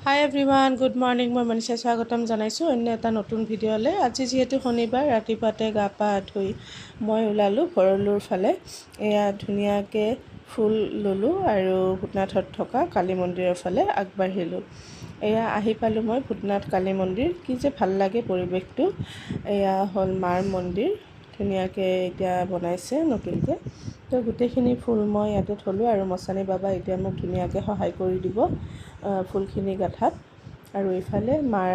হাই everyone, good morning. মই মনীষা স্বাগতম জনাইছোঁ অন্য এটা নতুন ভিডিঅ'লৈ। আজি যিহেতু শনিবাৰ, ৰাতিপুৱাতে গা পা ধুই মই ওলালোঁ ভৰলুৰ ফালে। এয়া ধুনীয়াকৈ ফুল ল'লোঁ আৰু ভূটনাথত থকা কালী মন্দিৰৰ ফালে আগবাঢ়িলোঁ। এয়া আহি পালোঁ মই ভূটনাথ কালী মন্দিৰ। কি যে ভাল লাগে পৰিৱেশটো। এয়া হ'ল মাৰ মন্দিৰ, ধুনীয়াকৈ এতিয়া বনাইছে নতুনকৈ। তো গোটেইখিনি ফুল মই ইয়াতে থলোঁ আৰু মচানী বাবা এতিয়া মোক ধুনীয়াকৈ সহায় কৰি দিব ফুলখিনি গাঁঠাত। আৰু ইফালে মাৰ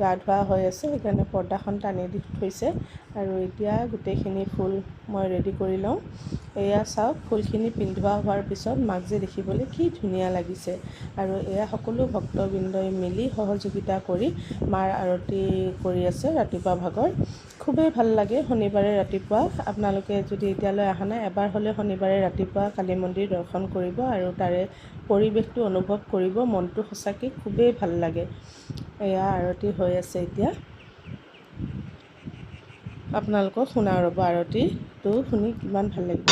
গা ধোৱা হৈ আছে, সেইকাৰণে পৰ্দাখন টানি দি থৈছে। আৰু এতিয়া গোটেইখিনি ফুল মই ৰেডি কৰি লওঁ। এয়া চাওক, ফুলখিনি পিন্ধোৱা হোৱাৰ পিছত মাক যে দেখিবলৈ কি ধুনীয়া লাগিছে। আৰু এয়া সকলো ভক্তবৃন্দই মিলি সহযোগিতা কৰি মাৰ আৰতি কৰি আছে ৰাতিপুৱা ভাগৰ। খুবেই ভাল লাগে শনিবাৰে ৰাতিপুৱা। আপোনালোকে যদি এতিয়ালৈ অহা নাই, এবাৰ হ'লে শনিবাৰে ৰাতিপুৱা কালী মন্দিৰ দৰ্শন কৰিব আৰু তাৰে পৰিৱেশটো অনুভৱ কৰিব। মনটো সঁচাকৈ খুবেই ভাল লাগে। এয়া আৰতি হৈ আছে এতিয়া। আপোনালোকক শুনাও ৰ'ব, আৰতিটো শুনি কিমান ভাল লাগিব।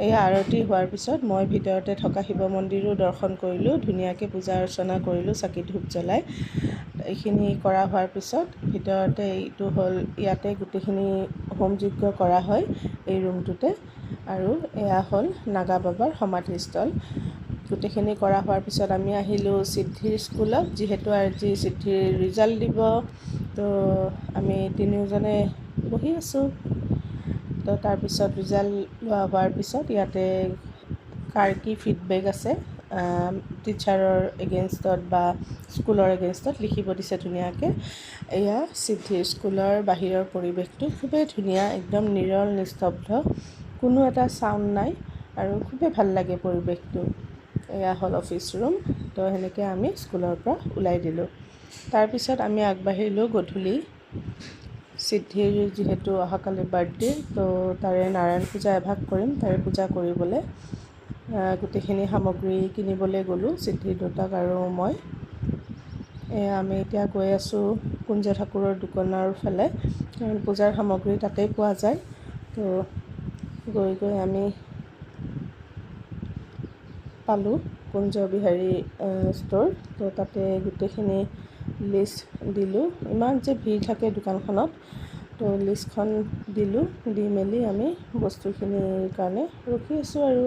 এয়া আৰতি হোৱাৰ পিছত মই ভিতৰতে থকা শিৱ মন্দিৰো দৰ্শন কৰিলোঁ। ধুনীয়াকৈ পূজা অৰ্চনা কৰিলোঁ চাকি ধূপ জ্বলাই। এইখিনি কৰা হোৱাৰ পিছত ভিতৰতে এইটো হ'ল, ইয়াতে গোটেইখিনি হোম যজ্ঞ কৰা হয় এই ৰুমটোতে। আৰু এয়া হ'ল নাগা বাবাৰ সমাধিস্থল। গোটেইখিনি কৰা হোৱাৰ পিছত আমি আহিলোঁ সিদ্ধিৰ স্কুলত, যিহেতু আজি সিদ্ধিৰ ৰিজাল্ট দিব। তো আমি তিনিওজনে বহি আছোঁ। তো তাৰপিছত ৰিজাল্ট লোৱা হোৱাৰ পিছত ইয়াতে কাৰ কি ফিডবেক আছে টিচাৰৰ এগেইনষ্টত বা স্কুলৰ এগেইনষ্টত লিখিব দিছে ধুনীয়াকৈ। এয়া সিদ্ধিৰ স্কুলৰ বাহিৰৰ পৰিৱেশটো খুবেই ধুনীয়া, একদম নিৰল নিস্তব্ধ, কোনো এটা চাউণ্ড নাই আৰু খুবেই ভাল লাগে পৰিৱেশটো। এয়া হ'ল অফিচ ৰুম। তো সেনেকৈ আমি স্কুলৰ পৰা ওলাই দিলোঁ। তাৰপিছত আমি আগবাঢ়িলোঁ গধূলি সিদ্ধিৰ যিহেতু অহাকালি বাৰ্থডে, তো তাৰে নাৰায়ণ পূজা এভাগ কৰিম, তাৰে পূজা কৰিবলৈ গোটেইখিনি সামগ্ৰী কিনিবলৈ গ'লোঁ সিদ্ধিৰ দেউতাক আৰু মই। আমি এতিয়া গৈ আছোঁ কুঞ্জ ঠাকুৰৰ দোকানৰ ফালে, কাৰণ পূজাৰ সামগ্ৰী তাতেই পোৱা যায়। তো গৈ আমি পালোঁ কুঞ্জ বিহাৰী ষ্ট'ৰ। তো তাতে গোটেইখিনি লিষ্ট দিলোঁ। ইমান যে ভিৰ থাকে দোকানখনত, তো লিষ্টখন দিলোঁ। দি মেলি আমি বস্তুখিনিৰ কাৰণে ৰখি আছোঁ আৰু।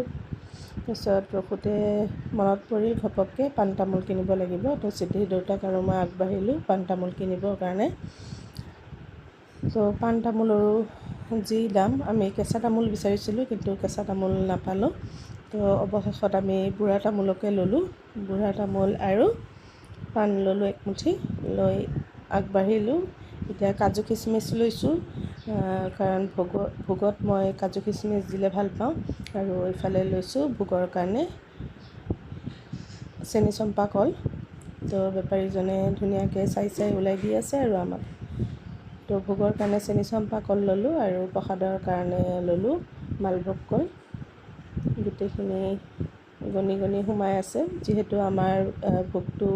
তাৰপিছত ৰখোতে মনত পৰিল ঘপককৈ পাণ তামোল কিনিব লাগিব। তো সিদ্ধিৰ দেউতাক আৰু মই আগবাঢ়িলোঁ পাণ তামোল কিনিবৰ কাৰণে। তো পাণ তামোলৰো যি দাম, আমি কেঁচা তামোল বিচাৰিছিলোঁ কিন্তু কেঁচা তামোল নাপালোঁ। তো অৱশেষত আমি বুঢ়া তামোলকে ল'লোঁ। বুঢ়া তামোল আৰু পাণ ল'লোঁ একমুঠি, লৈ আগবাঢ়িলোঁ। এতিয়া কাজু খিচমিচ লৈছোঁ, কাৰণ ভোগত মই কাজু খিচমিচ দিলে ভাল পাওঁ। আৰু এইফালে লৈছোঁ ভোগৰ কাৰণে চেনি চম্পা কল। তো বেপাৰীজনে ধুনীয়াকৈ চাই ওলাই দি আছে আৰু আমাক। তো ভোগৰ কাৰণে চেনি চম্পা কল ল'লোঁ আৰু প্ৰসাদৰ কাৰণে ল'লোঁ মালভোগ কল। গোটেইখিনি গণি সোমাই আছে, যিহেতু আমাৰ ভোগটো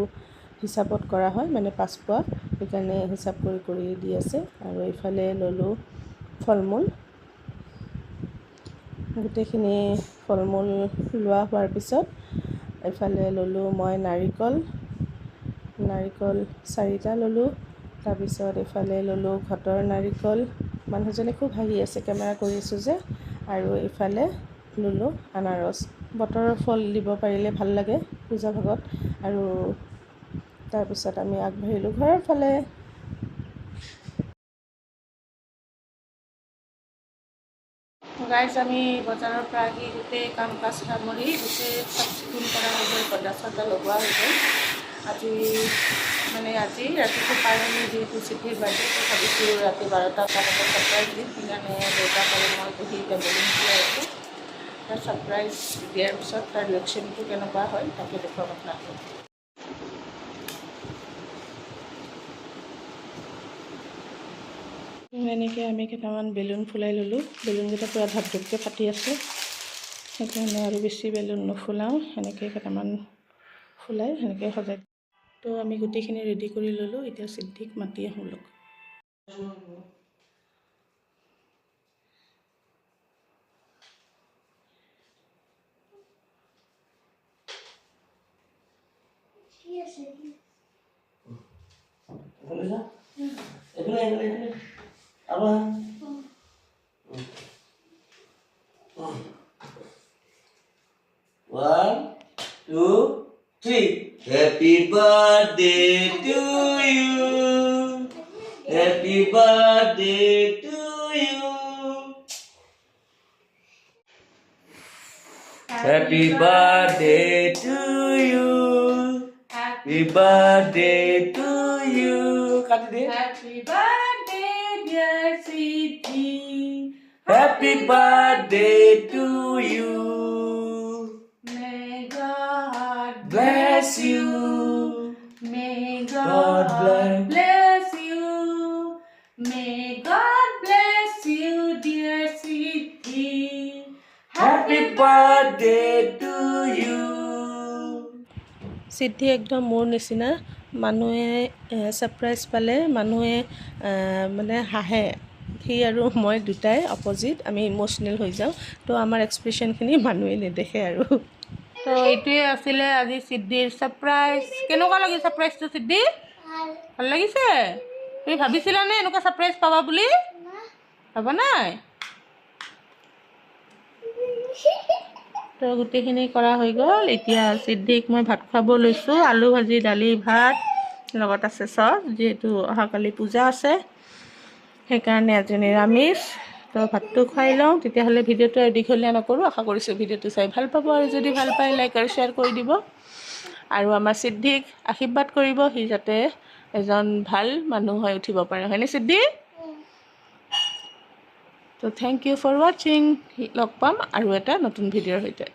হিচাপত কৰা হয়, মানে 5 পোৱা, সেইকাৰণে হিচাপ কৰি দি আছে। আৰু এইফালে ল'লোঁ ফল মূল। গোটেইখিনি ফল মূল লোৱা হোৱাৰ পিছত এইফালে ল'লোঁ মই নাৰিকল 4টা ল'লোঁ। তাৰপিছত এইফালে ল'লোঁ ঘটৰ নাৰিকল। মানুহজনে খুব হাঁহি আছে, কেমেৰা কৰি আছোঁ যে। আৰু এইফালে ল'লোঁ আনাৰস। বতৰৰ ফল দিব পাৰিলে ভাল লাগে পূজা ভাগত। আৰু তাৰপিছত আমি আগবাঢ়িলোঁ ঘৰৰ ফালে। গাইজ, আমি বজাৰৰ পৰা আহি গোটেই কাম কাজ সামৰি গোটেই চাফ চিকুণ কৰা হৈ গ'ল, পৰ্দা চৰ্দা লগোৱা হৈ গ'ল। আজি ৰাতিটো পাৰ হ'লে, যিহেতু সিদ্ধিৰ বাৰ্থডে, তো ভাবিছোঁ ৰাতি 12টা বজাত ছাৰপ্ৰাইজ দিম। সেইকাৰণে দেউতাক আৰু মই বহি বেলুন ফুলাই আছোঁ। তাৰ ছাৰপ্ৰাইজ দিয়াৰ পিছত তাৰ ৰিয়েকশ্যনটো কেনেকুৱা হয় তাকে দেখুৱাম আপোনালোকক। এনেকৈ আমি কেইটামান বেলুন ফুলাই ল'লোঁ। বেলুনকেইটা পূৰা ঢাপঢপকৈ ফাটি আছে, সেইকাৰণে আৰু বেছি বেলুন নুফুলাওঁ। সেনেকৈ কেইটামান ফুলাই সেনেকৈ সজাই। তো আমি গোটেইখিনি ৰেডি কৰি ল'লোঁ। এতিয়া সিদ্ধিক মাতি আহোঁ লগ। One, two, three. Happy birthday to you. Happy birthday to you. Happy birthday to you. Happy birthday to you. Happy birthday, dear Siddhi. Happy birthday to you. May God Bless you. May God God bless you. May God bless you, dear Siddhi. Happy birthday to you. সিদ্ধি একদম মোৰ নিচিনা মানুহে surprise পালে মানুহে মানে হাঁহে সি আৰু মই দুটাই অপজিট আমি ইম'চনেল হৈ যাওঁ তো আমাৰ এক্সপ্ৰেশ্যনখিনি মানুহে নেদেখে আৰু তো এইটোৱে আছিলে আজি সিদ্ধিৰ ছাৰপ্ৰাইজ কেনেকুৱা লাগিল ছাৰপ্ৰাইজটো সিদ্ধি ভাল লাগিছে তুমি ভাবিছিলানে এনেকুৱা ছাৰপ্ৰাইজ পাবা বুলি ভাবা নাই তো গোটেইখিনি কৰা হৈ গ'ল এতিয়া সিদ্ধিক মই ভাত খুৱাব লৈছোঁ আলু ভাজি দালি ভাত লগত আছে চচ যিহেতু অহাকালি পূজা আছে সেইকাৰণে আজি নিৰামিষ তো ভাতটো খুৱাই লওঁ তেতিয়াহ'লে ভিডিঅ'টো আৰু দীঘলীয়া নকৰোঁ আশা কৰিছোঁ ভিডিঅ'টো চাই ভাল পাব আৰু যদি ভাল পায় লাইক আৰু শ্বেয়াৰ কৰি দিব আৰু আমাৰ সিদ্ধিক আশীৰ্বাদ কৰিব সি যাতে এজন ভাল মানুহ হৈ উঠিব পাৰে হয়নে সিদ্ধি তো থেংক ইউ ফৰ ৱাচিং লগ পাম আৰু এটা নতুন ভিডিঅ'ৰ সৈতে